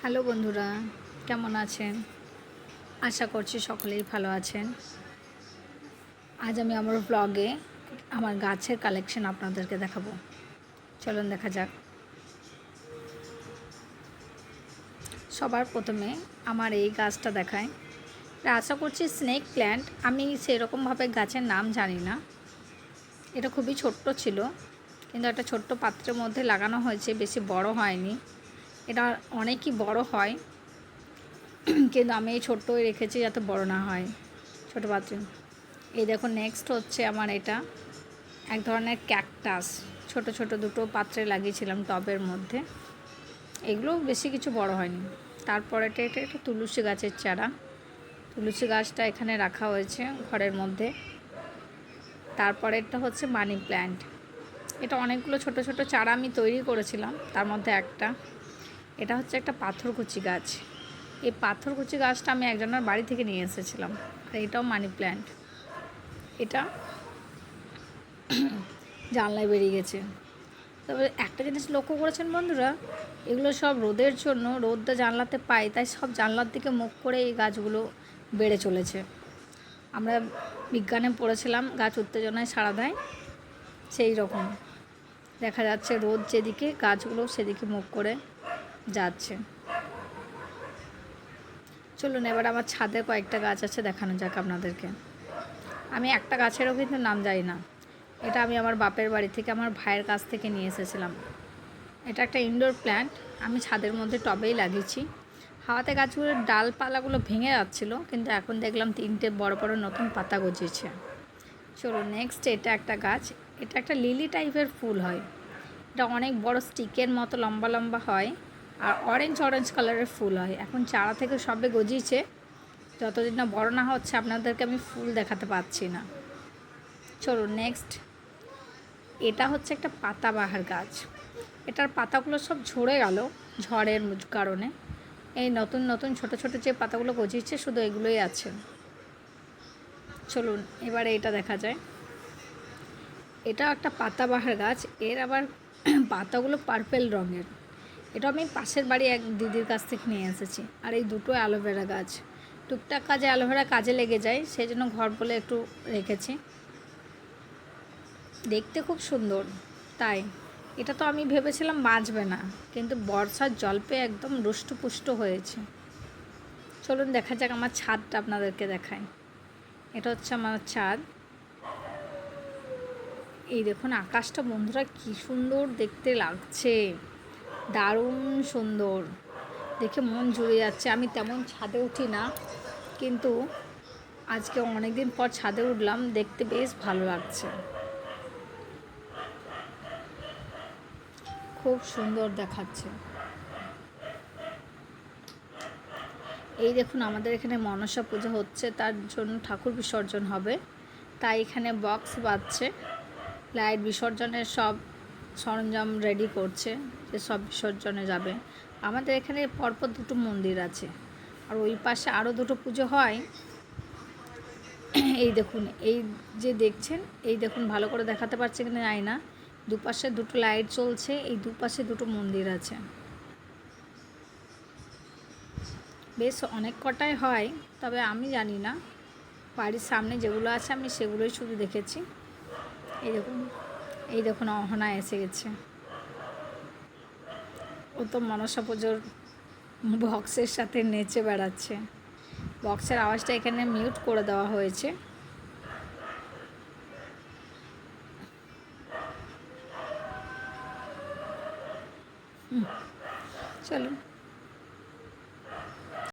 Hello বন্ধুরা, কেমন আছেন? আশা করছি সকলেই ভালো আছেন। আজ আমি আমার ব্লগে আমার গাছের কালেকশন আপনাদেরকে দেখাবো। চলুন দেখা যাক। সবার প্রথমে আমার এই গাছটা দেখায়। আশা করছি স্নেক প্ল্যান্ট। আমি সেরকমভাবে গাছের নাম জানি না। এটা খুবই ছোট্ট ছিল, কিন্তু একটা ছোট্ট পাত্রের মধ্যে লাগানো হয়েছে, বেশি বড় হয়নি। এটা অনেকই বড় হয়, কিন্তু আমি এই ছোট্টই রেখেছি যাতে বড় না হয়, ছোটো পাত্রে। এই দেখো, নেক্সট হচ্ছে আমার এটা এক ধরনের ক্যাকটাস। ছোট ছোট দুটো পাত্রে লাগিয়েছিলাম টবের মধ্যে। এগুলো বেশি কিছু বড় হয়নি। তারপরে এটা একটা তুলসী গাছের চারা। তুলসী গাছটা এখানে রাখা হয়েছে ঘরের মধ্যে। তারপরেরটা হচ্ছে মানি প্ল্যান্ট। এটা অনেকগুলো ছোট ছোট চারা আমি তৈরি করেছিলাম, তার মধ্যে একটা। এটা হচ্ছে একটা পাথরকুচি গাছ। এই পাথরকুচি গাছটা আমি একজনের বাড়ি থেকে নিয়ে এসেছিলাম। আর এটাও মানি প্ল্যান্ট। এটা জানলায় বেরিয়ে গেছে। তবে একটা জিনিস লক্ষ্য করেছেন বন্ধুরা, এগুলো সব রোদের জন্য, রোদটা জানলাতে পাই, তাই সব জানলার দিকে মুখ করে এই গাছগুলো বেড়ে চলেছে। আমরা বিজ্ঞানে পড়েছিলাম গাছ উত্তেজনায় সাড়া দেয়, সেই রকম দেখা যাচ্ছে রোদ যেদিকে, গাছগুলো সেদিকে মুখ করে যাচ্ছে। চলুন এবার আমার ছাদে কয়েকটা গাছ আছে, দেখানো যাক আপনাদেরকে। আমি একটা গাছেরও কিন্তু নাম জানি না। এটা আমি আমার বাপের বাড়ি থেকে, আমার ভাইয়ের কাছ থেকে নিয়ে এসেছিলাম। এটা একটা ইনডোর প্ল্যান্ট, আমি ছাদের মধ্যে টবেই লাগিয়েছি। হাওয়াতে গাছগুলোর ডালপালাগুলো ভেঙে যাচ্ছিলো, কিন্তু এখন দেখলাম তিনটে বড় বড় নতুন পাতা গজিয়েছে। চলো নেক্সট, এটা একটা গাছ। এটা একটা লিলি টাইপের ফুল হয়। এটা অনেক বড় স্টিকের মতো লম্বা লম্বা হয়, আর অরেঞ্জ অরেঞ্জ কালারের ফুল হয়। এখন চারা থেকে সবে গজিয়েছে, যতদিন না বড় না হচ্ছে আপনাদেরকে আমি ফুল দেখাতে পাচ্ছি না। চলো নেক্সট, এটা হচ্ছে একটা পাতাবাহার গাছ। এটার পাতাগুলো সব ঝরে গেল ঝড়ের কারণে। এই নতুন নতুন ছোট ছোট যে পাতাগুলো গজিয়েছে, শুধু এগুলোই আছে। চলুন এবারে এটা দেখা যায়। এটা একটা পাতাবাহার গাছ। এর আবার পাতাগুলো পার্পেল রঙের। এটা আমি পাশের বাড়ি এক দিদির কাছ থেকে নিয়ে এসেছি। আর এই দুটো অ্যালোভেরা গাছ। টুকটাক কাজে অ্যালোভেরা কাজে লেগে যায়, সেই জন্য ঘর বলে একটু রেখেছি। দেখতে খুব সুন্দর, তাই এটা তো আমি ভেবেছিলাম বাঁচবে না, কিন্তু বর্ষার জল পেয়ে একদম রুষ্টপুষ্ট হয়েছে। চলুন দেখা যাক আমার ছাদটা আপনাদেরকে দেখাই। এটা হচ্ছে আমার ছাদ। এই দেখুন আকাশটা বন্ধুরা, কি সুন্দর দেখতে লাগছে, দারুণ সুন্দর, দেখে মন জুড়ে যাচ্ছে। আমি তেমন ছাদে উঠি না, কিন্তু আজকে অনেক দিন পর ছাদে উঠলাম, দেখতে বেশ ভালো লাগছে। খুব সুন্দর দেখাচ্ছে। এই দেখুন আমাদের এখানে মনসা পুজো হচ্ছে, তার জন্য ঠাকুর বিসর্জন হবে, তাই এখানে বক্স বাজছে। লাইট বিসর্জনের সব সরঞ্জাম রেডি করছে, যে সব বিসর্জনে যাবে। আমাদের এখানে পরপর দুটো মন্দির আছে, আর ওই পাশে আরও দুটো পুজো হয়। এই দেখুন, এই যে দেখছেন, এই দেখুন ভালো করে দেখাতে পারছে কিনা জানি না, দুপাশে দুটো লাইট জ্বলছে, এই দুপাশে দুটো মন্দির আছে। বেশ অনেক কটাই হয়, তবে আমি জানি না। বাড়ির সামনে যেগুলো আছে আমি সেগুলোই শুধু দেখেছি। এই দেখুন, এই দেখুন অহনা এসে গেছে। ও তো মনসা পুজোর বক্সের সাথে নেচে বেড়াচ্ছে। বক্সের আওয়াজটা এখানে মিউট করে দেওয়া হয়েছে। চলুন।